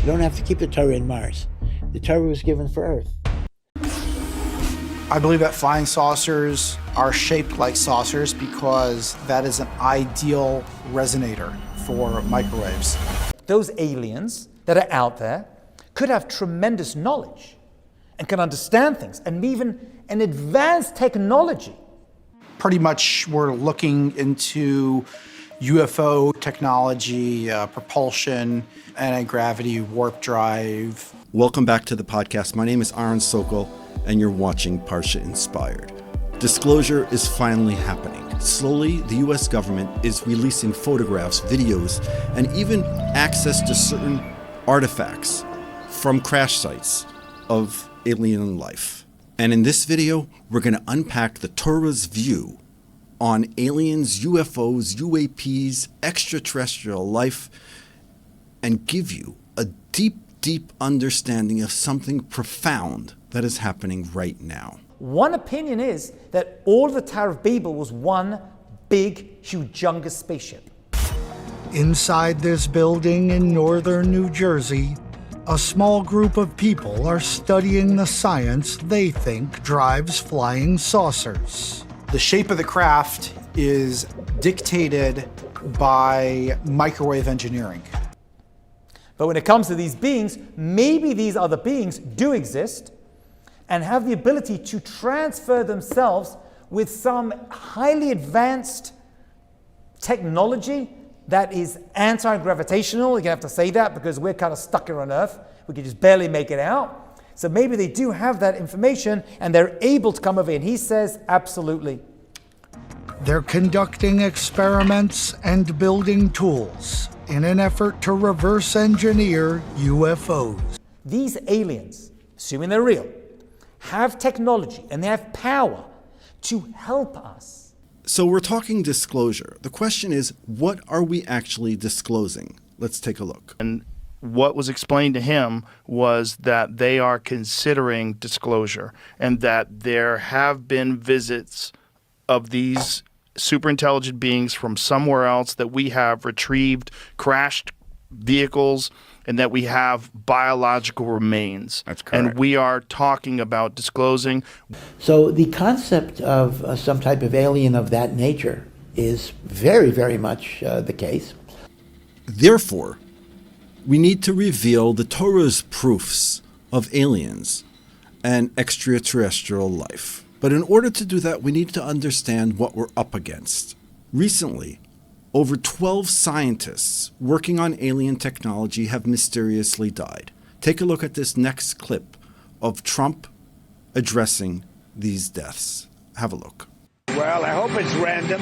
You don't have to keep the Torah in Mars. The Torah was given for Earth. I believe that flying saucers are shaped like saucers because that is an ideal resonator for microwaves. Those aliens that are out there could have tremendous knowledge and can understand things, and even an advanced technology. Pretty much we're looking into UFO technology, propulsion, anti-gravity, warp drive. Welcome back to the podcast. My name is Aaron Sokol, and you're watching Parsha Inspired. Disclosure is finally happening. Slowly, the US government is releasing photographs, videos, and even access to certain artifacts from crash sites of alien life. And in this video, we're going to unpack the Torah's view on aliens, UFOs, UAPs, extraterrestrial life, and give you a deep understanding of something profound that is happening right now. One opinion is that all of the Tower of Babel was one big, humongous spaceship. Inside this building in northern New Jersey, a small group of people are studying the science they think drives flying saucers. The shape of the craft is dictated by microwave engineering. But when it comes to these beings, maybe these other beings do exist and have the ability to transfer themselves with some highly advanced technology that is anti-gravitational. You're going to have to say that because we're kind of stuck here on Earth. We can just barely make it out. So maybe they do have that information and they're able to come over. And he says, absolutely. They're conducting experiments and building tools in an effort to reverse engineer UFOs. These aliens, assuming they're real, have technology and they have power to help us. So we're talking disclosure. The question is, what are we actually disclosing? Let's take a look. And what was explained to him was that they are considering disclosure and that there have been visits of these super intelligent beings from somewhere else, that we have retrieved crashed vehicles, and that we have biological remains. That's correct. And we are talking about disclosing. So the concept of some type of alien of that nature is very much the case. Therefore, we need to reveal the Torah's proofs of aliens and extraterrestrial life. But in order to do that, we need to understand what we're up against. Recently, over 12 scientists working on alien technology have mysteriously died. Take a look at this next clip of Trump addressing these deaths. Have a look. Well, I hope it's random,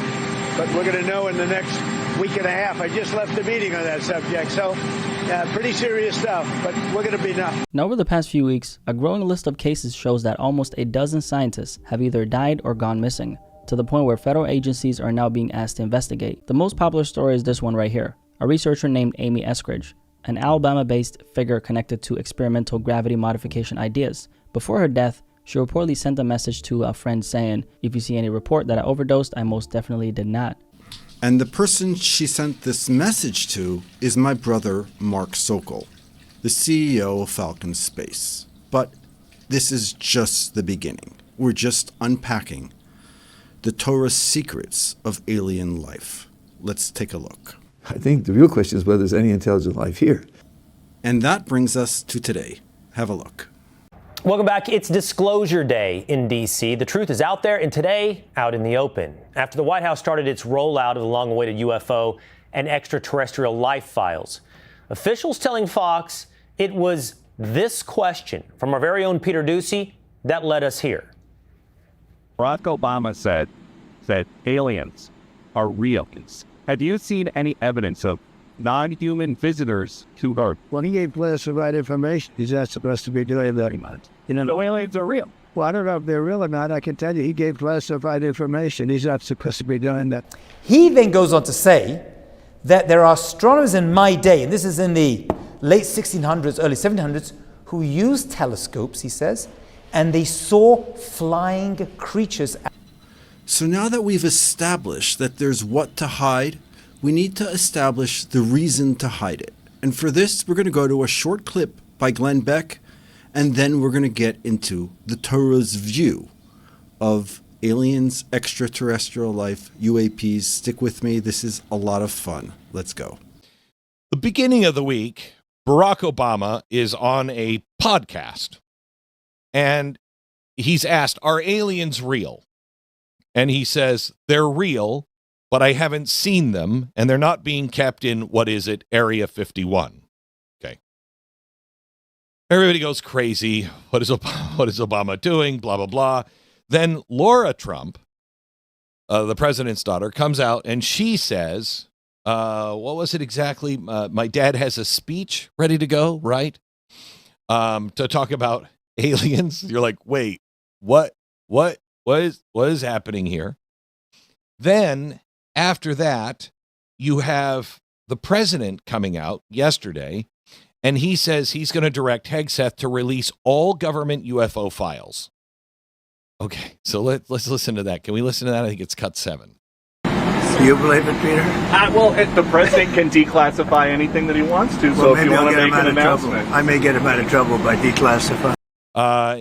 but we're going to know in the next week and a half. I just left a meeting on that subject, so pretty serious stuff, but we're going to be nuts. Now, over the past few weeks, a growing list of cases shows that almost a dozen scientists have either died or gone missing, to the point where federal agencies are now being asked to investigate. The most popular story is this one right here. A researcher named Amy Eskridge, an Alabama-based figure connected to experimental gravity modification ideas. Before her death, she reportedly sent a message to a friend saying, "If you see any report that I overdosed, I most definitely did not." And the person she sent this message to is my brother, Mark Sokol, the CEO of Falcon Space. But this is just the beginning. We're just unpacking the Torah's secrets of alien life. Let's take a look. I think the real question is whether there's any intelligent life here. And that brings us to today. Have a look. Welcome back. It's Disclosure Day in D.C. The truth is out there, and today, out in the open. After the White House started its rollout of the long-awaited UFO and extraterrestrial life files, officials telling Fox it was this question from our very own Peter Doocy that led us here. Barack Obama said aliens are real. Have you seen any evidence of non-human visitors to Earth? When he gave classified information, he's not supposed to be doing that. So aliens are real. Well, I don't know if they're real or not. I can tell you he gave classified information. He's not supposed to be doing that. He then goes on to say that there are astronomers in my day, and this is in the late 1600s, early 1700s, who used telescopes, he says, and they saw flying creatures. So now that we've established that there's what to hide, we need to establish the reason to hide it. And for this, we're going to go to a short clip by Glenn Beck, and then we're going to get into the Torah's view of aliens, extraterrestrial life, UAPs. Stick with me. This is a lot of fun. Let's go. The beginning of the week, Barack Obama is on a podcast, and he's asked, are aliens real? And he says, they're real, but I haven't seen them, and they're not being kept in, what is it, Area 51. Okay. Everybody goes crazy. What is Obama doing? Blah, blah, blah. Then Laura Trump, the president's daughter, comes out, and she says, what was it exactly? My dad has a speech ready to go, right? To talk about aliens. You're like, wait, what is happening here? Then after that, you have the president coming out yesterday, and he says he's going to direct Hegseth to release all government UFO files. Okay, so let's listen to that. Can we listen to that? I think it's cut 7. Do you believe it, Peter? Well, the president can declassify anything that he wants to, so if you want to make an announcement. I may get him out of trouble by declassifying.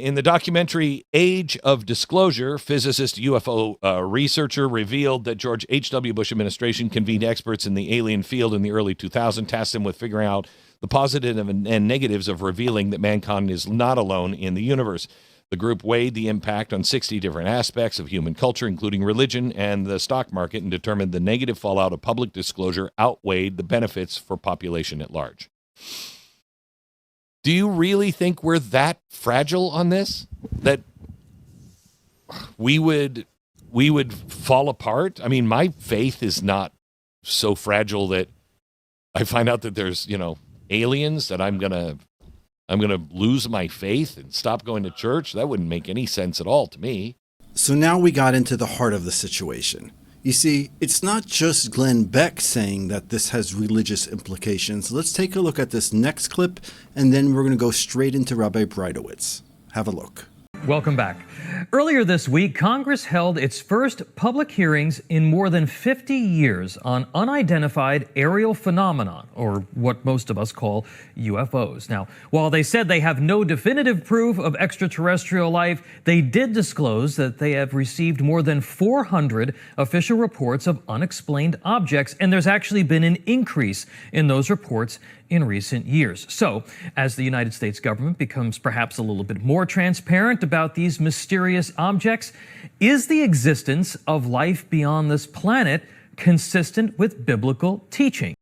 In the documentary Age of Disclosure, physicist UFO researcher revealed that George H.W. Bush administration convened experts in the alien field in the early 2000s, tasked them with figuring out the positive and negatives of revealing that mankind is not alone in the universe. The group weighed the impact on 60 different aspects of human culture, including religion and the stock market, and determined the negative fallout of public disclosure outweighed the benefits for population at large. Do you really think we're that fragile on this? That we would fall apart? I mean, my faith is not so fragile that I find out that there's, aliens, that I'm going to lose my faith and stop going to church. That wouldn't make any sense at all to me. So now we got into the heart of the situation. You see, it's not just Glenn Beck saying that this has religious implications. Let's take a look at this next clip, and then we're going to go straight into Rabbi Breitowitz. Have a look. Welcome back. Earlier this week, Congress held its first public hearings in more than 50 years on unidentified aerial phenomenon, or what most of us call UFOs. Now, while they said they have no definitive proof of extraterrestrial life, they did disclose that they have received more than 400 official reports of unexplained objects, and there's actually been an increase in those reports in recent years. So, as the United States government becomes perhaps a little bit more transparent about these mysterious objects, is the existence of life beyond this planet consistent with biblical teaching?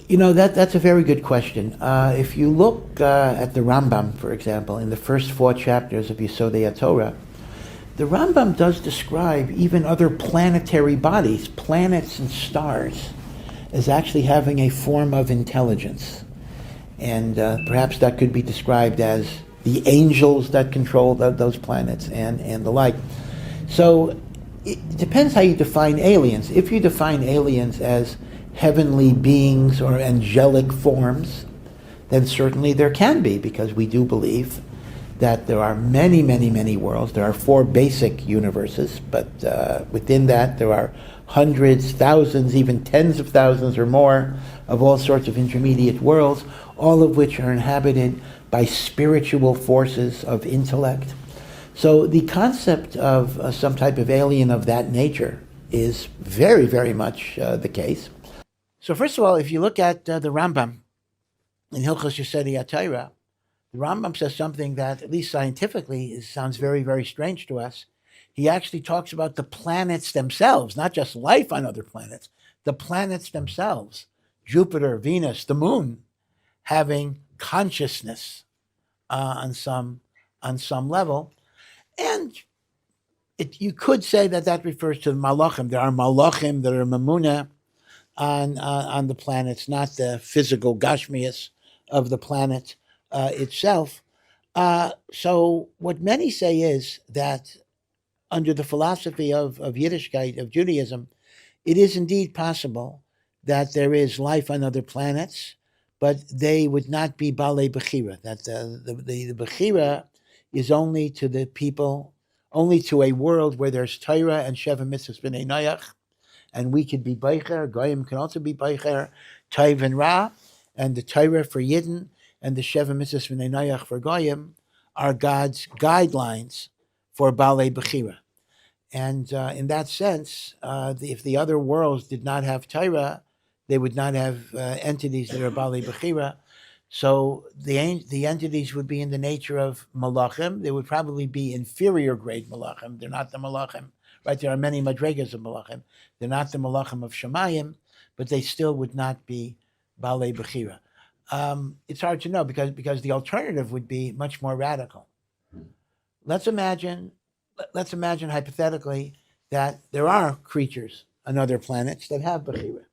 That's a very good question. If you look at the Rambam, for example, in the first 4 chapters of Yesodei Torah, the Rambam does describe even other planetary bodies, planets and stars, as actually having a form of intelligence. And perhaps that could be described as the angels that control those planets and the like. So it depends how you define aliens. If you define aliens as heavenly beings or angelic forms, then certainly there can be, because we do believe that there are many, many, many worlds. There are 4 basic universes, but within that there are hundreds, thousands, even tens of thousands or more of all sorts of intermediate worlds, all of which are inhabited by spiritual forces of intellect. So the concept of some type of alien of that nature is very, very much the case. So first of all, if you look at the Rambam in Hilchos Yesodei Torah, the Rambam says something that, at least scientifically, sounds very, very strange to us. He actually talks about the planets themselves, not just life on other planets, the planets themselves, Jupiter, Venus, the moon, having consciousness on some level. And you could say that refers to the Malachim. There are Malachim that are Mamuna on the planets, not the physical Gashmias of the planet itself. So what many say is that under the philosophy of Yiddishkeit, of Judaism, it is indeed possible that there is life on other planets, but they would not be Balei Bechira, that the Bechira is only to the people, only to a world where there's Torah and Sheva Mitzvahs B'nai Noach, and we could be Beicher, Goyim can also be Beicher, Taiv and Ra, and the Torah for Yidden and the Sheva Mitzvahs V'nei Noach for Goyim are God's guidelines for Balei Bechira. And in that sense, if the other worlds did not have Torah, they would not have entities that are Balei Bechira. So the entities would be in the nature of Malachim. They would probably be inferior grade Malachim. They're not the Malachim. Right, there are many madregas of Malachim. They're not the Malachim of Shemayim, but they still would not be Balei Bechira. It's hard to know because the alternative would be much more radical. Let's imagine hypothetically that there are creatures on other planets that have Bechira.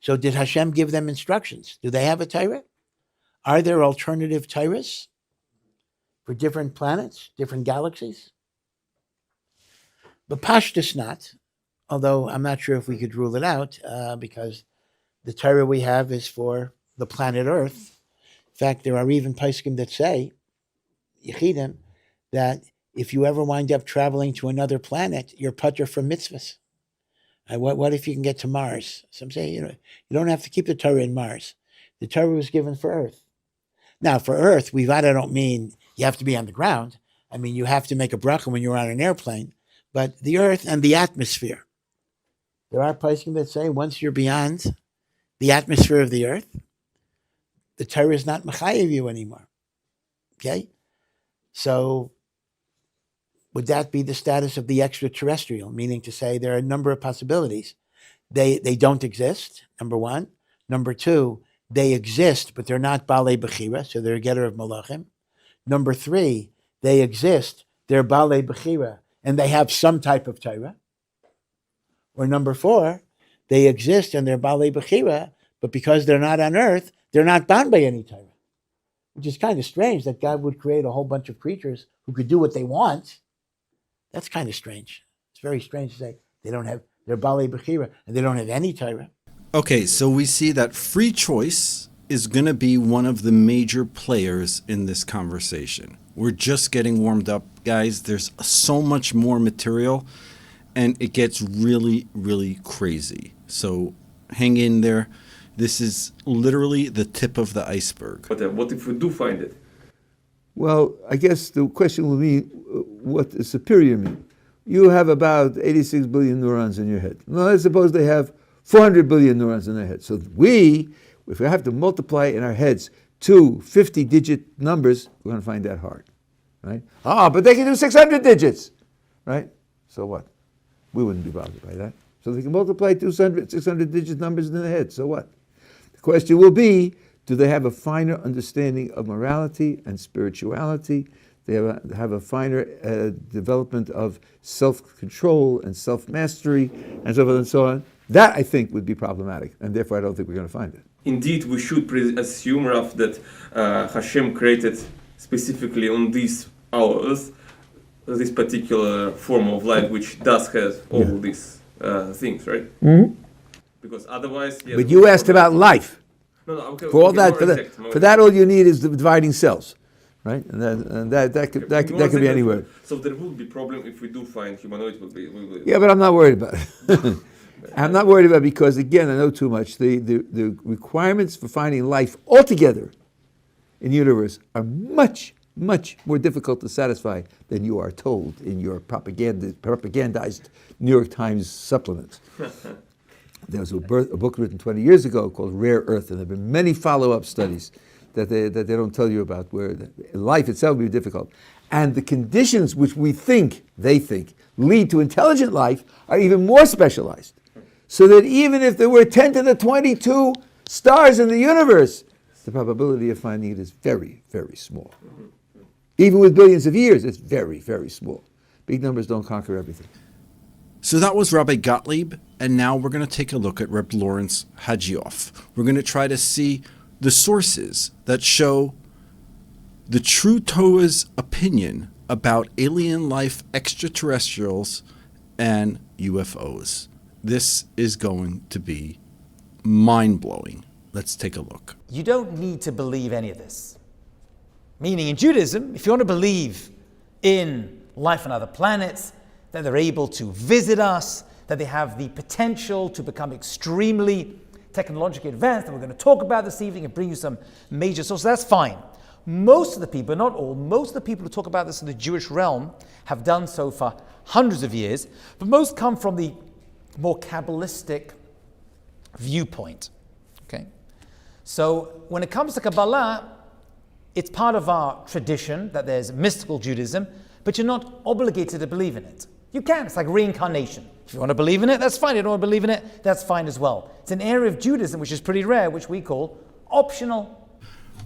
So did Hashem give them instructions? Do they have a Torah? Are there alternative Torahs for different planets, different galaxies? But Pashtus not, although I'm not sure if we could rule it out because the Torah we have is for the planet Earth. In fact, there are even Paiskim that say, Yechidim, that if you ever wind up traveling to another planet, you're putter from mitzvahs. What if you can get to Mars? Some say, you don't have to keep the Torah in Mars. The Torah was given for Earth. Now, for Earth, I don't mean you have to be on the ground. I mean, you have to make a bracha when you're on an airplane. But the Earth and the atmosphere. There are poskim that say once you're beyond the atmosphere of the Earth, the Torah is not mechayev you anymore. Okay? So would that be the status of the extraterrestrial? Meaning to say there are a number of possibilities. They don't exist, number one. Number two, they exist, but they're not Balei Bechira, so they're a getter of Malachim. Number three, they exist, they're Balei Bechira, and they have some type of Torah. Or number four, they exist and they're Balei Bechira, but because they're not on Earth, they're not bound by any Torah. Which is kind of strange that God would create a whole bunch of creatures who could do what they want. That's kind of strange. It's very strange to say they're Balei Bechira and they don't have any Torah. Okay, so we see that free choice is going to be one of the major players in this conversation. We're just getting warmed up, guys. There's so much more material, and it gets really, really crazy. So hang in there. This is literally the tip of the iceberg. But what if we do find it? Well, I guess the question will be, what does superior mean? You have about 86 billion neurons in your head. Now, let's suppose they have 400 billion neurons in their head. So if we have to multiply in our heads 2 50-digit numbers, we're going to find that hard, right? But they can do 600 digits, right? So what? We wouldn't be bothered by that. So they can multiply 600-digit numbers in their head. So what? The question will be, do they have a finer understanding of morality and spirituality? They have a finer development of self-control and self-mastery and so forth and so on. That, I think, would be problematic, and therefore I don't think we're going to find it. Indeed, we should assume, Raf, that Hashem created specifically on this, our Earth, this particular form of life which does have all these things, right? Mm-hmm. Because otherwise... Yeah, but you asked about life. No, okay, for all that, for that, all you need is the dividing cells, right? And that could be anywhere. So there will be problem if we do find humanoid. Yeah, but I'm not worried about it. I'm not worried about it because, again, I know too much. The requirements for finding life altogether in the universe are much, much more difficult to satisfy than you are told in your propagandized New York Times supplement. There was a book written 20 years ago called Rare Earth, and there have been many follow-up studies that they don't tell you about, where life itself will be difficult. And the conditions which they think, lead to intelligent life are even more specialized. So that even if there were 10 to the 22 stars in the universe, the probability of finding it is very, very small. Even with billions of years, it's very, very small. Big numbers don't conquer everything. So that was Rabbi Gottlieb, and now we're going to take a look at Reb Lawrence Hagioff. We're going to try to see the sources that show the true Torah's opinion about alien life, extraterrestrials, and UFOs. This is going to be mind-blowing. Let's take a look. You don't need to believe any of this. Meaning in Judaism, if you want to believe in life on other planets, that they're able to visit us, that they have the potential to become extremely technologically advanced that we're going to talk about this evening and bring you some major sources. That's fine. Most of the people, not all, most of the people who talk about this in the Jewish realm have done so for hundreds of years, but most come from the more Cabalistic viewpoint. Okay? So when it comes to Kabbalah, it's part of our tradition that there's mystical Judaism, but you're not obligated to believe in it. You can. It's like reincarnation. If you want to believe in it, that's fine. If you don't want to believe in it, that's fine as well. It's an area of Judaism which is pretty rare, which we call optional.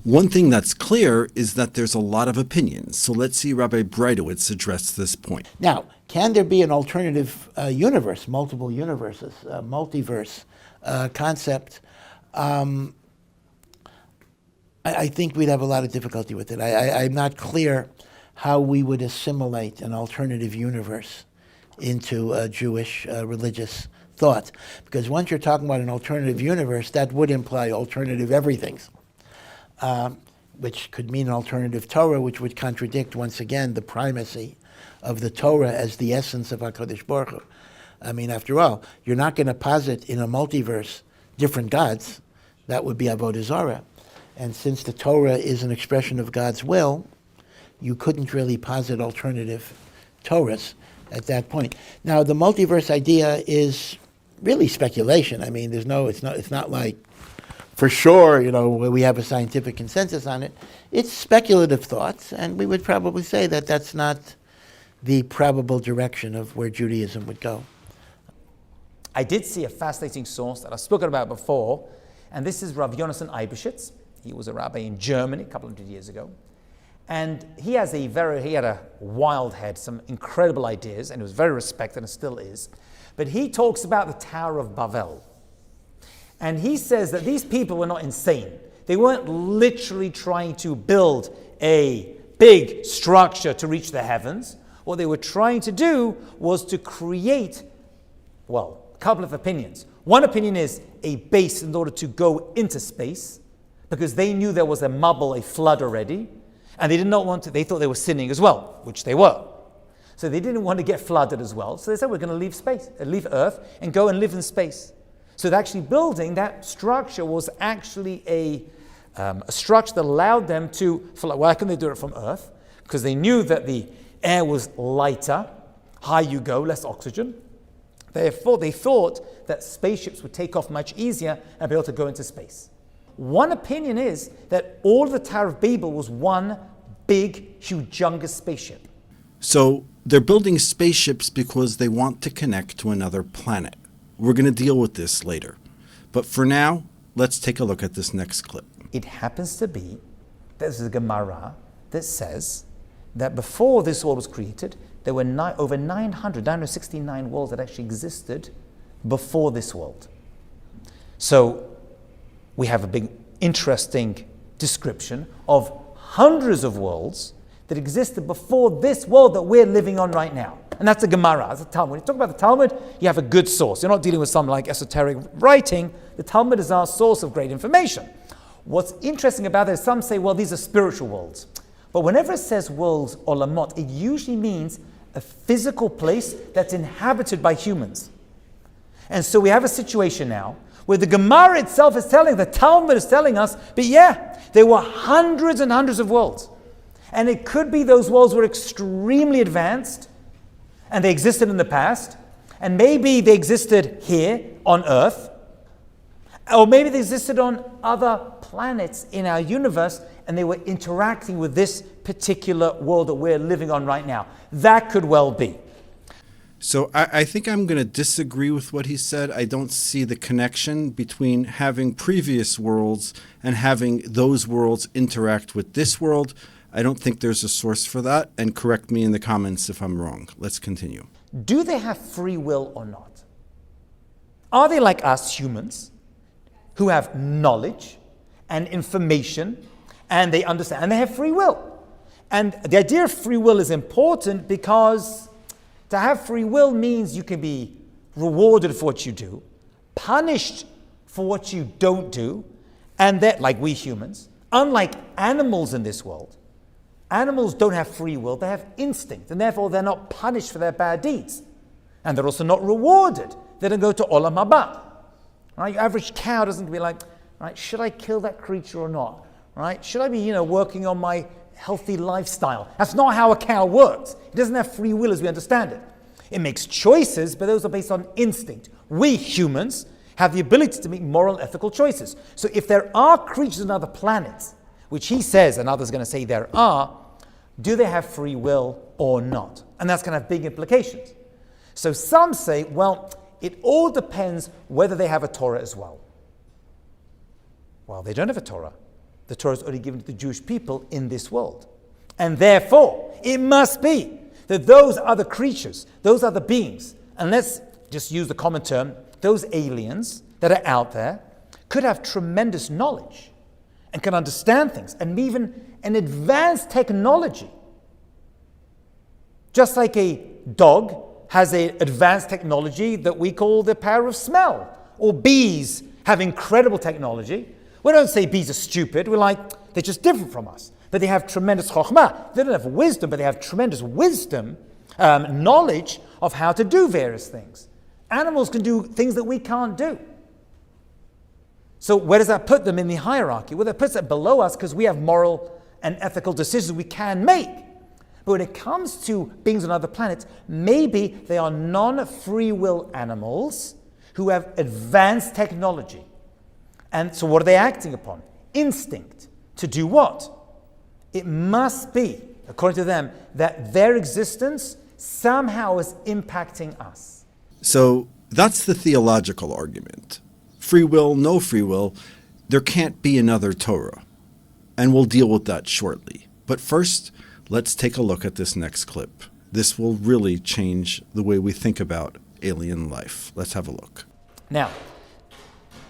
One thing that's clear is that there's a lot of opinions. So let's see Rabbi Breitowitz address this point. Now, can there be an alternative universe, multiple universes, multiverse concept? I think we'd have a lot of difficulty with it. I'm not clear how we would assimilate an alternative universe into Jewish religious thought. Because once you're talking about an alternative universe, that would imply alternative everythings, which could mean an alternative Torah, which would contradict, once again, the primacy of the Torah as the essence of HaKadosh Baruch Hu. I mean, after all, you're not going to posit in a multiverse different gods. That would be Avodah Zarah. And since the Torah is an expression of God's will, you couldn't really posit alternative Torahs at that point. Now, the multiverse idea is really speculation. I mean, it's not like, for sure, we have a scientific consensus on it. It's speculative thoughts, and we would probably say that that's not the probable direction of where Judaism would go. I did see a fascinating source that I've spoken about before, and this is Rav Yonason Eibeshitz. He was a rabbi in Germany a couple of years ago. And he had a wild head, some incredible ideas, and he was very respected and still is. But he talks about the Tower of Babel. And he says that these people were not insane. They weren't literally trying to build a big structure to reach the heavens. What they were trying to do was to create, a couple of opinions. One opinion is a base in order to go into space, because they knew there was a flood already, and they did not want to, they thought they were sinning as well, which they were. So they didn't want to get flooded as well. So they said, we're going to leave Earth and go and live in space. So they're actually building that structure was actually a structure that allowed them to, why can they do it from Earth? Because they knew that the air was lighter, higher you go, less oxygen. Therefore, they thought that spaceships would take off much easier and be able to go into space. One opinion is that all of the Tower of Babel was one big, humongous spaceship. So they're building spaceships because they want to connect to another planet. We're going to deal with this later. But for now, let's take a look at this next clip. It happens to be, there's a Gemara that says that before this world was created, there were over 969 worlds that actually existed before this world. So we have a big, interesting description of hundreds of worlds that existed before this world that we're living on right now. And that's the Gemara, that's the Talmud. When you talk about the Talmud, you have a good source. You're not dealing with some like esoteric writing. The Talmud is our source of great information. What's interesting about this, some say, well, these are spiritual worlds. But whenever it says worlds, olamot, it usually means a physical place that's inhabited by humans. And so we have a situation now where the Gemara itself is telling, the Talmud is telling us, but yeah, there were hundreds and hundreds of worlds. And it could be those worlds were extremely advanced, and they existed in the past, and maybe they existed here on Earth, or maybe they existed on other planets in our universe, and they were interacting with this particular world that we're living on right now. That could well be. So I think I'm going to disagree with what he said. I don't see the connection between having previous worlds and having those worlds interact with this world. I don't think there's a source for that, and correct me in the comments if I'm wrong. Let's continue. Do they have free will or not? Are they like us humans who have knowledge and information and they understand and they have free will? And the idea of free will is important because to have free will means you can be rewarded for what you do, punished for what you don't do, and that, like we humans, unlike animals in this world, animals don't have free will, they have instinct, and therefore they're not punished for their bad deeds. And they're also not rewarded. They don't go to Olam Haba. Right? Your average cow doesn't be like, right, should I kill that creature or not? Right? Should I be, working on my healthy lifestyle? That's not how a cow works. It doesn't have free will as we understand it. It makes choices, but those are based on instinct. We humans have the ability to make moral and ethical choices. So if there are creatures on other planets, which he says, and others are going to say there are, do they have free will or not? And that's going to have big implications. So some say, well, it all depends whether they have a Torah as well. Well, they don't have a Torah. The Torah is only given to the Jewish people in this world. And therefore, it must be that those other creatures, those other beings, and let's just use the common term, those aliens that are out there, could have tremendous knowledge and can understand things, and even an advanced technology. Just like a dog has an advanced technology that we call the power of smell, or bees have incredible technology. We don't say bees are stupid, we're like, they're just different from us. But they have tremendous chokhmah. They don't have wisdom, but they have tremendous wisdom, knowledge of how to do various things. Animals can do things that we can't do. So where does that put them in the hierarchy? Well, that puts it below us because we have moral and ethical decisions we can make. But when it comes to beings on other planets, maybe they are non-free will animals who have advanced technology. And so what are they acting upon? Instinct. To do what? It must be, according to them, that their existence somehow is impacting us. So that's the theological argument. Free will, no free will, there can't be another Torah. And we'll deal with that shortly. But first, let's take a look at this next clip. This will really change the way we think about alien life. Let's have a look. Now,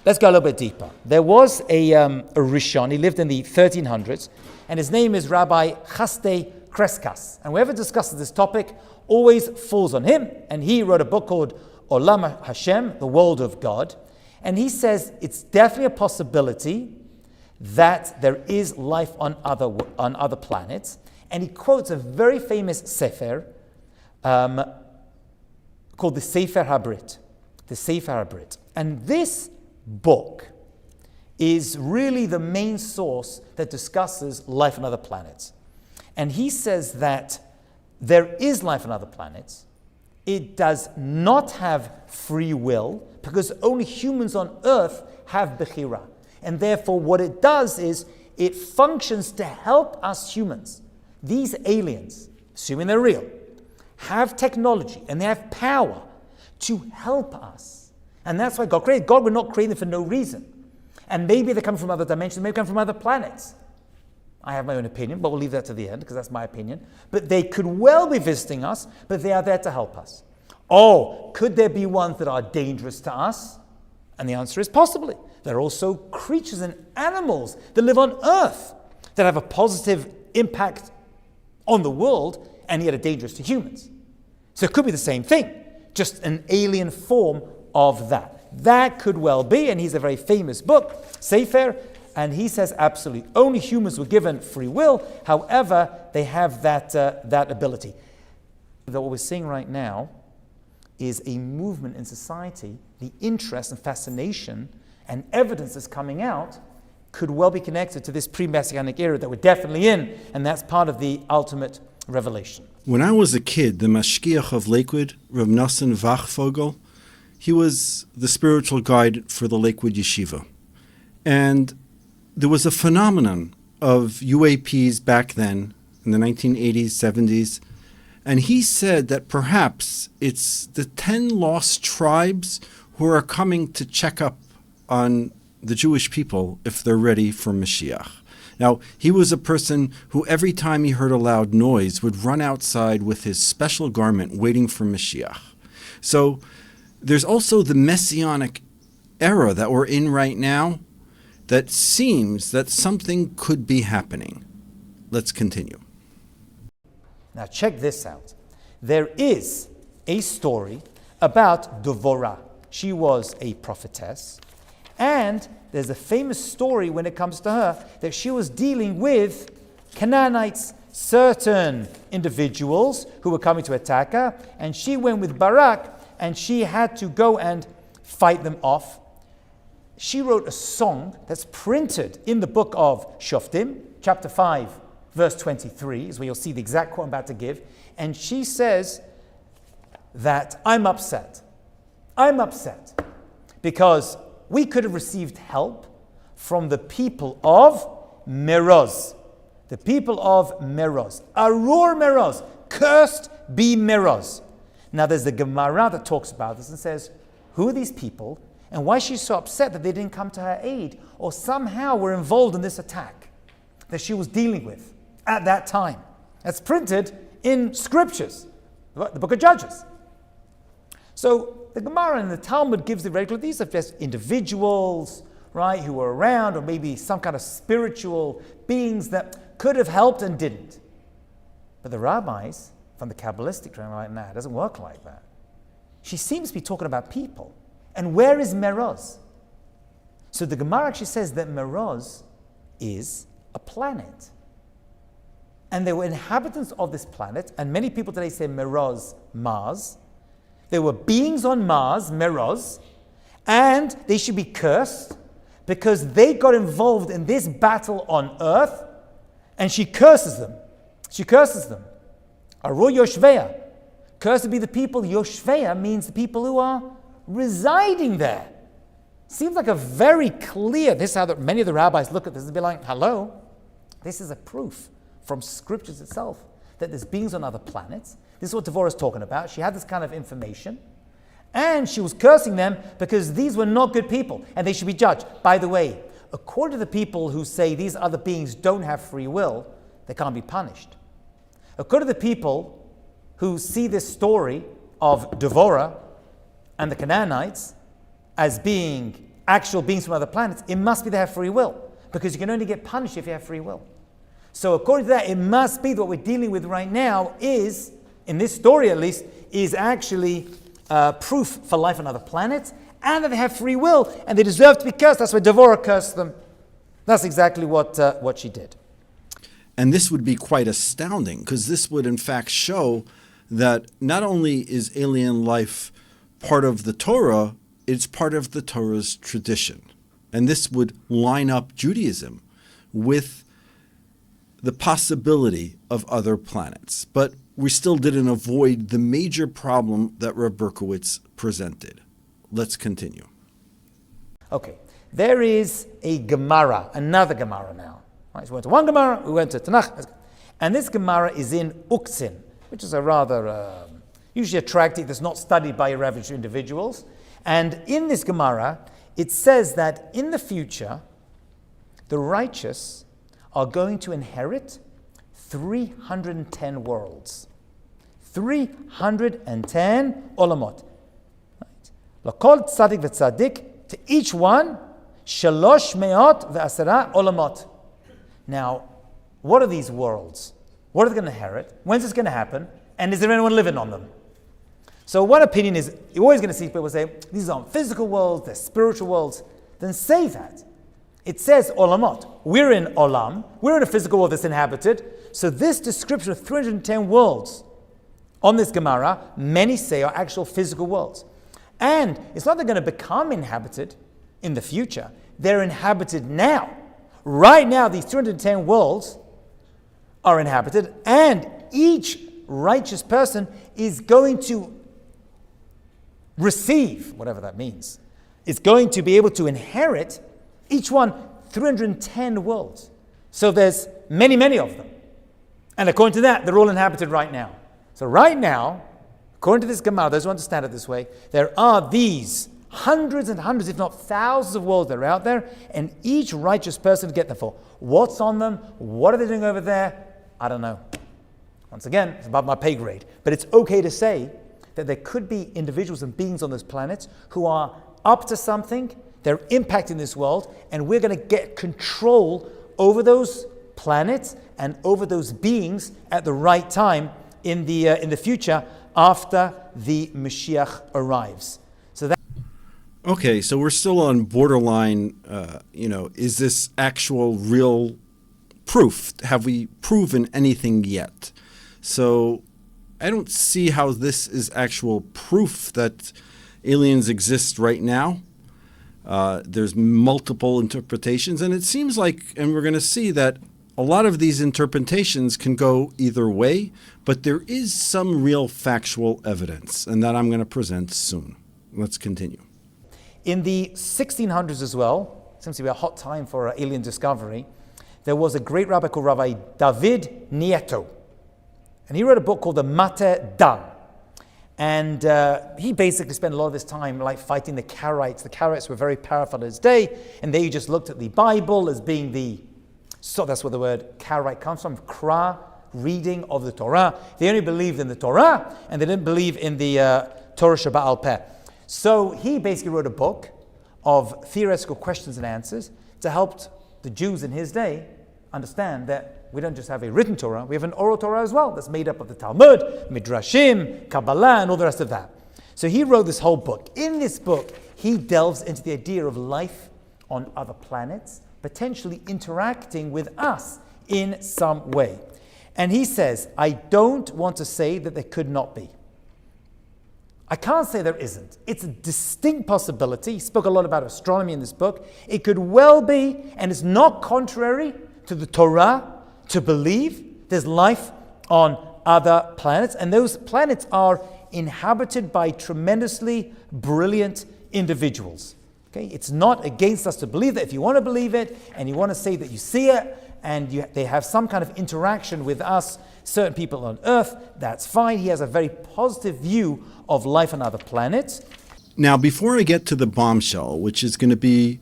let's go a little bit deeper. There was a Rishon, he lived in the 1300s, and his name is Rabbi Chaste Kreskas. And whoever discusses this topic always falls on him, and he wrote a book called Olam Hashem, the World of God, and he says it's definitely a possibility that there is life on other planets, and he quotes a very famous sefer called the Sefer HaBrit, the Sefer HaBrit. And this book is really the main source that discusses life on other planets. And he says that there is life on other planets. It does not have free will because only humans on Earth have Bechira. And therefore what it does is it functions to help us humans. These aliens, assuming they're real, have technology and they have power to help us. And that's why God created. God would not create them for no reason. And maybe they come from other dimensions, maybe they come from other planets. I have my own opinion, but we'll leave that to the end because that's my opinion. But they could well be visiting us, but they are there to help us. Oh, could there be ones that are dangerous to us? And the answer is possibly. There are also creatures and animals that live on Earth that have a positive impact on the world and yet are dangerous to humans. So it could be the same thing, just an alien form of that. That could well be, and he's a very famous book, Sefer, and he says absolutely, only humans were given free will, however, they have that ability. That what we're seeing right now is a movement in society, the interest and fascination and evidence that's coming out could well be connected to this pre-Messianic era that we're definitely in, and that's part of the ultimate revelation. When I was a kid, the Mashgiach of Lakewood, Rav Nosson Wachvogel, he was the spiritual guide for the Lakewood Yeshiva. And there was a phenomenon of UAPs back then, in the 1980s, 70s, and he said that perhaps it's the 10 lost tribes who are coming to check up on the Jewish people if they're ready for Mashiach. Now, he was a person who every time he heard a loud noise would run outside with his special garment waiting for Mashiach. So there's also the Messianic era that we're in right now that seems that something could be happening. Let's continue. Now check this out. There is a story about Devorah. She was a prophetess. And there's a famous story when it comes to her that she was dealing with Canaanites, certain individuals who were coming to attack her. And she went with Barak and she had to go and fight them off. she wrote a song that's printed in the book of Shoftim, chapter 5, verse 23, is where you'll see the exact quote I'm about to give. And she says that I'm upset. I'm upset because we could have received help from the people of Meroz. The people of Meroz. Arur Meroz. Cursed be Meroz. Now there's the Gemara that talks about this and says, who are these people and why she's so upset that they didn't come to her aid or somehow were involved in this attack that she was dealing with at that time. That's printed in scriptures, the book of Judges. So the Gemara and the Talmud gives the regular, these are just individuals, right, who were around, or maybe some kind of spiritual beings that could have helped and didn't. But the rabbis from the Cabalistic tradition are like, nah, it doesn't work like that. She seems to be talking about people. And where is Meroz? So the Gemara actually says that Meroz is a planet. And there were inhabitants of this planet, and many people today say Meroz, Mars. There were beings on Mars, Meroz, and they should be cursed because they got involved in this battle on Earth, and she curses them. She curses them. Aru Yoshveya. Cursed be the people. Yoshveya means the people who are residing there. Seems like a very clear, this is how many of the rabbis look at this and be like, hello, this is a proof from scriptures itself that there's beings on other planets. This is what Devorah is talking about. She had this kind of information, and she was cursing them because these were not good people, and they should be judged. By the way, according to the people who say these other beings don't have free will, they can't be punished. According to the people who see this story of Devorah and the Canaanites as being actual beings from other planets, it must be they have free will, because you can only get punished if you have free will. So according to that, it must be that what we're dealing with right now is, in this story at least, is actually proof for life on other planets, and that they have free will, and they deserve to be cursed. That's why Devorah cursed them. That's exactly what she did. And this would be quite astounding, because this would in fact show that not only is alien life part of the Torah, it's part of the Torah's tradition. And this would line up Judaism with the possibility of other planets. But we still didn't avoid the major problem that Reb Berkowitz presented. Let's continue. Okay, there is a Gemara, another Gemara now. Right, so we went to one Gemara, we went to Tanakh. And this Gemara is in Uktzin, which is a rather, usually a tractate that's not studied by your average individuals. And in this Gemara, it says that in the future, the righteous are going to inherit 310 worlds. 310 olamot. L'kol tzadik v'tzadik, to each one, 310 olamot. Now, what are these worlds? What are they going to inherit? When's this going to happen? And is there anyone living on them? So one opinion is, you're always going to see people say, these aren't physical worlds, they're spiritual worlds. Then say that. It says olamot. We're in olam. We're in a physical world that's inhabited. So this description of 310 worlds on this Gemara, many say are actual physical worlds. And it's not they're going to become inhabited in the future. They're inhabited now. Right now, these 310 worlds are inhabited, and each righteous person is going to receive, whatever that means, is going to be able to inherit each one 310 worlds. So there's many, many of them. And according to that, they're all inhabited right now. So right now, according to this Gemara, those who understand it this way, there are these hundreds and hundreds, if not thousands of worlds that are out there, and each righteous person to get them for. What's on them? What are they doing over there? I don't know. Once again, it's above my pay grade. But it's okay to say that there could be individuals and beings on those planets who are up to something, they're impacting this world, and we're going to get control over those planets and over those beings at the right time in the future after the Mashiach arrives. So that. Okay, so we're still on borderline, is this actual real proof? Have we proven anything yet? So I don't see how this is actual proof that aliens exist right now. There's multiple interpretations, and it seems like, and we're going to see that a lot of these interpretations can go either way, but there is some real factual evidence, and that I'm going to present soon. Let's continue. In the 1600s as well, seems to be a hot time for alien discovery, there was a great rabbi called Rabbi David Nieto. And he wrote a book called the Mater Dan. And he basically spent a lot of his time like fighting the Karaites. The Karaites were very powerful in his day, and they just looked at the Bible as being so that's where the word Karaite comes from, Kra, reading of the Torah. They only believed in the Torah, and they didn't believe in the Torah Sheba'al Peh. So he basically wrote a book of theoretical questions and answers to help the Jews in his day understand that we don't just have a written Torah, we have an oral Torah as well that's made up of the Talmud, Midrashim, Kabbalah, and all the rest of that. So he wrote this whole book. In this book, he delves into the idea of life on other planets, potentially interacting with us in some way. And he says, I don't want to say that there could not be. I can't say there isn't. It's a distinct possibility. He spoke a lot about astronomy in this book. It could well be, and it's not contrary to the Torah, to believe there's life on other planets. And those planets are inhabited by tremendously brilliant individuals. Okay? It's not against us to believe that. If you want to believe it, and you want to say that you see it, and they have some kind of interaction with us, certain people on Earth, that's fine. He has a very positive view of life on other planets. Now, before I get to the bombshell, which is going to be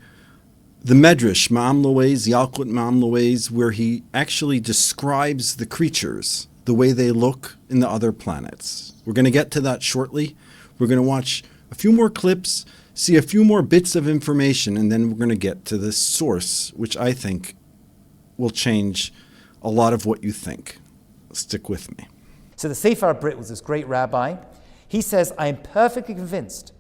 the Medrash, Ma'am Loez, Yalkut Ma'am Loez, where he actually describes the creatures, the way they look in the other planets. We're going to get to that shortly. We're going to watch a few more clips, see a few more bits of information, and then we're going to get to the source, which I think will change a lot of what you think. Stick with me. So the Sefer Brit was this great rabbi. He says, I am perfectly convinced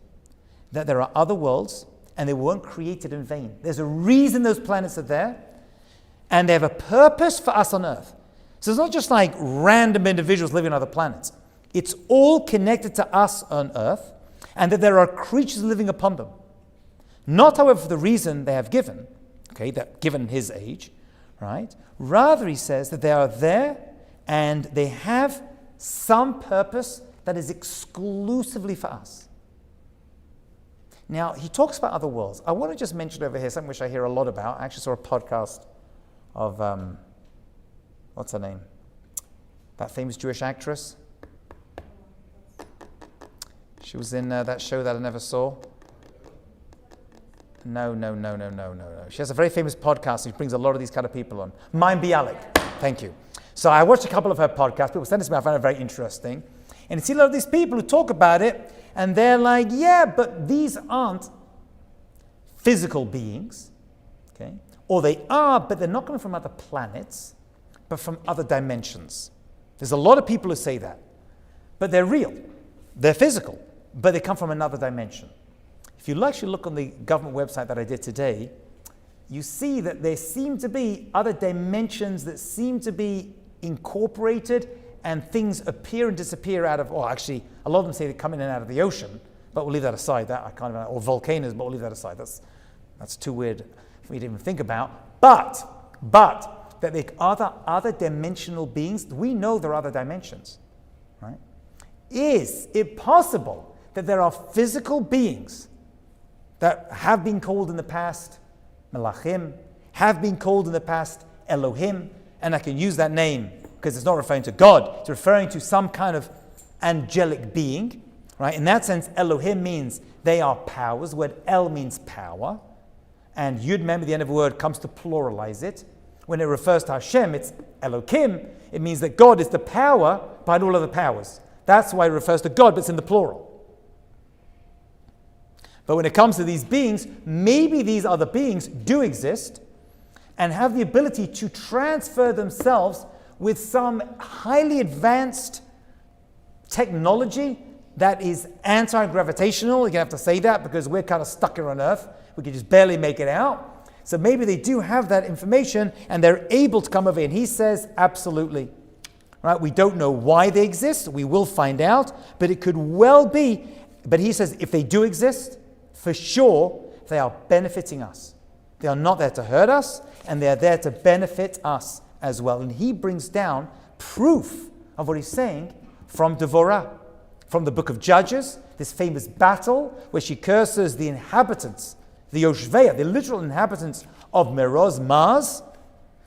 that there are other worlds and they weren't created in vain. There's a reason those planets are there, and they have a purpose for us on Earth. So it's not just like random individuals living on other planets. It's all connected to us on Earth, and that there are creatures living upon them. Not, however, for the reason they have given, okay, that given his age, right? Rather, he says that they are there and they have some purpose that is exclusively for us. Now, he talks about other worlds. I want to just mention over here something which I hear a lot about. I actually saw a podcast of, what's her name? That famous Jewish actress. She was in that show that I never saw. No. She has a very famous podcast. She brings a lot of these kind of people on. Mayim Bialik. Thank you. So I watched a couple of her podcasts. People sent it to me. I found it very interesting. And you see a lot of these people who talk about it, and they're like, yeah, but these aren't physical beings. Okay? Or they are, but they're not coming from other planets, but from other dimensions. There's a lot of people who say that. But they're real. They're physical, but they come from another dimension. If you actually look on the government website that I did today, you see that there seem to be other dimensions that seem to be incorporated, and things appear and disappear out of, or actually, a lot of them say they come in and out of the ocean, but we'll leave that aside. That I can't even, or volcanoes, but we'll leave that aside. That's too weird for me to even think about. But that there are other dimensional beings. We know there are other dimensions, right? Is it possible that there are physical beings that have been called in the past Malachim, have been called in the past Elohim, and I can use that name because it's not referring to God, it's referring to some kind of angelic being, right? In that sense, Elohim means they are powers. The word El means power, and Yud Mem at the end of the word comes to pluralize it. When it refers to Hashem, it's Elokim. It means that God is the power behind all other powers. That's why it refers to God, but it's in the plural. But when it comes to these beings, maybe these other beings do exist and have the ability to transfer themselves with some highly advanced technology that is anti-gravitational. You're going to have to say that because we're kind of stuck here on Earth. We can just barely make it out. So maybe they do have that information and they're able to come over. And he says, absolutely. Right? We don't know why they exist. We will find out. But it could well be. But he says, if they do exist, for sure, they are benefiting us. They are not there to hurt us, and they are there to benefit us as well. And he brings down proof of what he's saying from Devorah, from the book of Judges, this famous battle where she curses the inhabitants, the Yoshveya, the literal inhabitants of Meroz, Mars.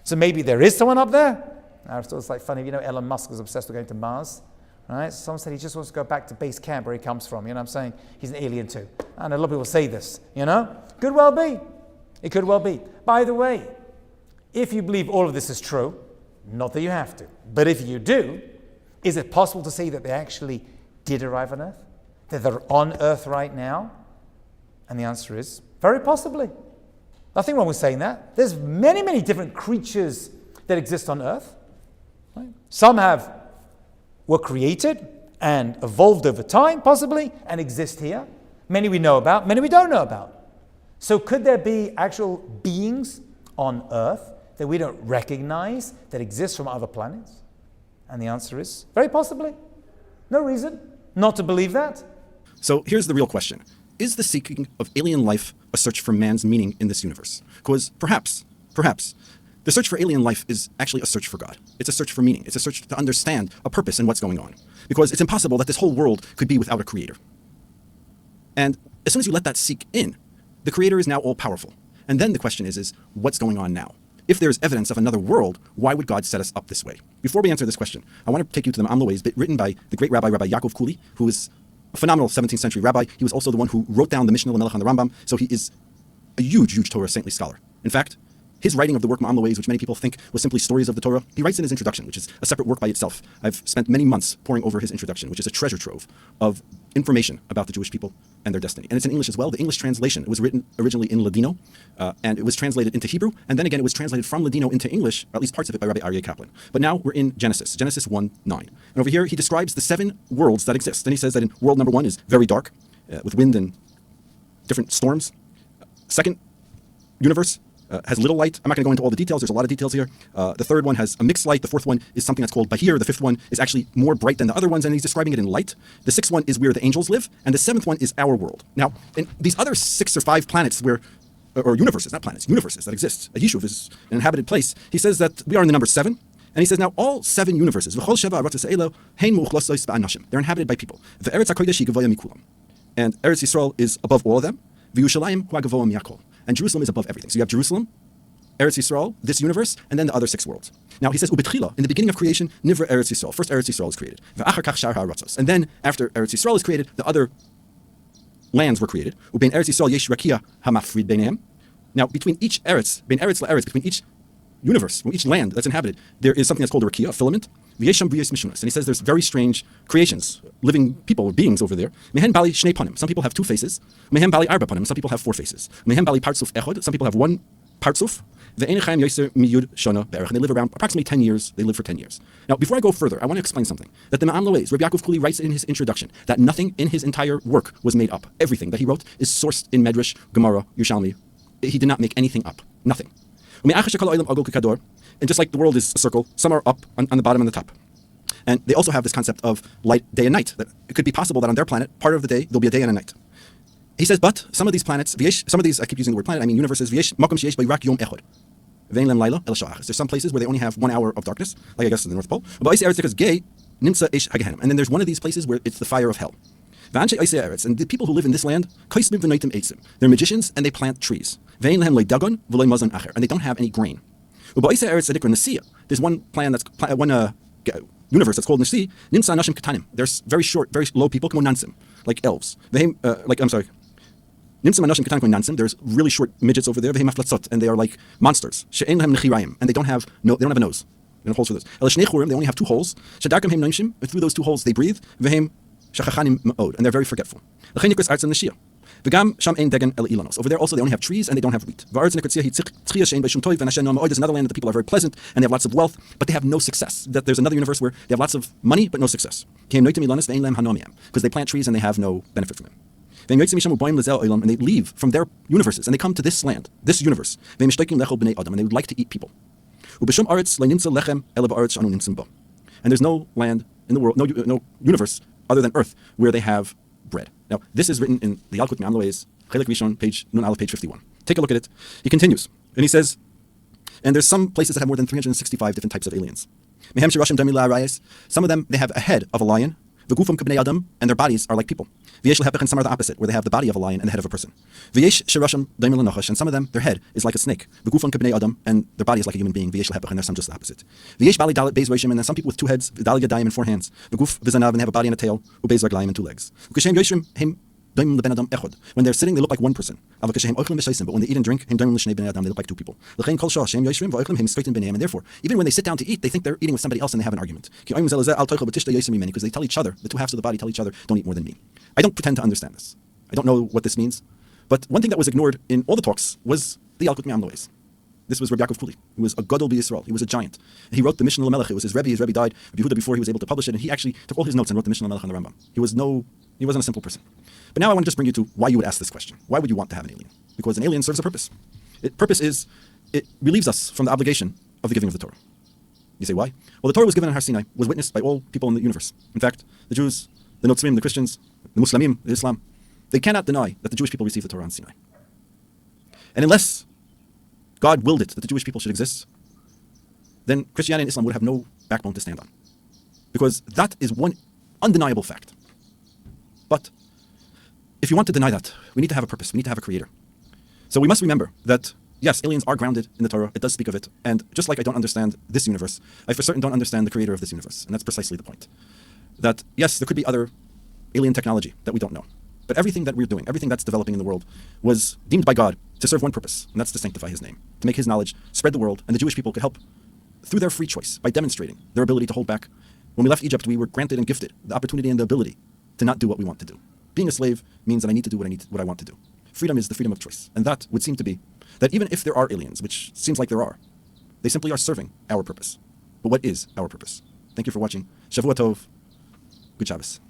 So maybe there is someone up there. It's like funny, Elon Musk is obsessed with going to Mars. Right? Someone said he just wants to go back to base camp where he comes from. You know what I'm saying? He's an alien too. And a lot of people say this, Could well be. It could well be. By the way, if you believe all of this is true, not that you have to, but if you do, is it possible to say that they actually did arrive on Earth? That they're on Earth right now? And the answer is, very possibly. Nothing wrong with saying that. There's many, many different creatures that exist on Earth. Right? Some were created and evolved over time, possibly, and exist here. Many we know about, many we don't know about. So could there be actual beings on Earth that we don't recognize that exist from other planets? And the answer is, very possibly. No reason not to believe that. So here's the real question. Is the seeking of alien life a search for man's meaning in this universe? Because perhaps, the search for alien life is actually a search for God. It's a search for meaning. It's a search to understand a purpose in what's going on. Because it's impossible that this whole world could be without a creator. And as soon as you let that seek in, the creator is now all-powerful. And then the question is what's going on now? If there's evidence of another world, why would God set us up this way? Before we answer this question, I want to take you to the Ma'amla Ways, written by the great Rabbi Yaakov Kuli, who is a phenomenal 17th century rabbi. He was also the one who wrote down the Mishnah L'Melech on the Rambam, so he is a huge Torah saintly scholar. In fact, his writing of the work Ma'amla Ways, which many people think was simply stories of the Torah, he writes in his introduction, which is a separate work by itself. I've spent many months poring over his introduction, which is a treasure trove of information about the Jewish people and their destiny. And it's in English as well. The English translation, it was written originally in Ladino, and it was translated into Hebrew, and then again it was translated from Ladino into English, or at least parts of it, by Rabbi Aryeh Kaplan. But now we're in Genesis 1:9. And over here he describes the 7 worlds that exist. And he says that in world number 1 is very dark, with wind and different storms. Second universe has little light. I'm not going to go into all the details. There's a lot of details here. The third one has a mixed light. The fourth one is something that's called Bahir. The fifth one is actually more bright than the other ones, and he's describing it in light. The sixth one is where the angels live, and the seventh one is our world. Now, in these other 6 or 5 planets or universes, not planets, universes that exist, a Yishuv is an inhabited place, he says that we are in the number 7, and he says now all 7 universes, they're inhabited by people. And Eretz Yisrael is above all of them. And Jerusalem is above everything. So you have Jerusalem, Eretz Yisrael, this universe, and then the other 6 worlds. Now he says, Ubetchila, in the beginning of creation, Nivra Eretz Yisrael. First Eretz Yisrael is created. And then after Eretz Yisrael is created, the other lands were created. Ubein Eretz Yisrael yesh rakia hamafrid beinehem. Now between each Eretz, bein Eretz la'Eretz, between each universe, each land that's inhabited, there is something that's called a rakia, a filament. And he says there's very strange creations, living people or beings over there. Mehen bali shnei panim. Some people have 2 faces. Mehen bali arba panim. Some people have 4 faces. Mehen bali partsuf echod. Some people have 1 partsuf. Ve'enechayim yoser miyud shana be'erech. And they live around approximately 10 years. They live for 10 years. Now, before I go further, I want to explain something. That the Ma'amla Ways, Rabbi Yaakov Kuli writes in his introduction that nothing in his entire work was made up. Everything that he wrote is sourced in Medrash, Gemara, Yerushalmi. He did not make anything up. Nothing. And just like the world is a circle, some are up on the bottom and the top. And they also have this concept of light, day and night. That it could be possible that on their planet, part of the day, there'll be a day and a night. He says, but some of these planets, some of these, I keep using the word planet, I mean universes, there's some places where they only have 1 hour of darkness, like I guess in the North Pole. And then there's one of these places where it's the fire of hell. And the people who live in this land, they're magicians and they plant trees. And they don't have any grain. There's one plan that's universe that's called Nasi. There's very short, very low people, like elves. There's really short midgets over there, and they are like monsters. And they don't have a nose. They don't holes for this. They only have 2 holes. Through those 2 holes they breathe. And they're very forgetful. Over there also they only have trees and they don't have wheat. There's another land that the people are very pleasant and they have lots of wealth, but they have no success. That there's another universe where they have lots of money but no success. Because they plant trees and they have no benefit from them. And they leave from their universes and they come to this land, this universe. And they would like to eat people. And there's no land in the world, no universe other than Earth where they have bread. Now, this is written in the Yalkut Ma'amla Ways, Chelik Rishon, page Nun Aleph, page 51. Take a look at it. He continues, and he says, and there's some places that have more than 365 different types of aliens. Some of them, they have a head of a lion, and their bodies are like people. And some are the opposite, where they have the body of a lion and the head of a person. And some of them, their head is like a snake, and their body is like a human being. And there's some just the opposite. And then some people with two heads, and four hands, and have a body and a tail, and two legs. When they're sitting, they look like one person. But when they eat and drink, they look like two people. And therefore, even when they sit down to eat, they think they're eating with somebody else and they have an argument. Because they tell each other, the two halves of the body tell each other, don't eat more than me. I don't pretend to understand this. I don't know what this means. But one thing that was ignored in all the talks was the Yalkut Me'amloes. This was Rabbi Yaakov Kuli, who was a Gadol b'Yisrael. He was a giant. And he wrote the Mishnah L'Melech. It was his Rebbe. His Rebbe died, Rabbi Yehuda, before he was able to publish it. And he actually took all his notes and wrote the Mishnah L'Melech on the Rambam. He wasn't a simple person. But now I want to just bring you to why you would ask this question. Why would you want to have an alien? Because an alien serves a purpose. Purpose is, it relieves us from the obligation of the giving of the Torah. You say, why? Well, the Torah was given in Har Sinai, was witnessed by all people in the universe. In fact, the Jews, the Notzrim, the Christians, the Muslimim, the Islam, they cannot deny that the Jewish people received the Torah on Sinai. And unless God willed it that the Jewish people should exist, then Christianity and Islam would have no backbone to stand on. Because that is one undeniable fact. But if you want to deny that, we need to have a purpose. We need to have a creator. So we must remember that, yes, aliens are grounded in the Torah. It does speak of it. And just like I don't understand this universe, I for certain don't understand the creator of this universe. And that's precisely the point. That, yes, there could be other alien technology that we don't know. But everything that we're doing, everything that's developing in the world, was deemed by God to serve one purpose, and that's to sanctify his name, to make his knowledge spread the world, and the Jewish people could help through their free choice by demonstrating their ability to hold back. When we left Egypt, we were granted and gifted the opportunity and the ability to not do what we want to do. Being a slave means that I need to do what I want to do. Freedom is the freedom of choice. And that would seem to be that even if there are aliens, which seems like there are, they simply are serving our purpose. But what is our purpose? Thank you for watching. Shavua Tov. Good Shabbos.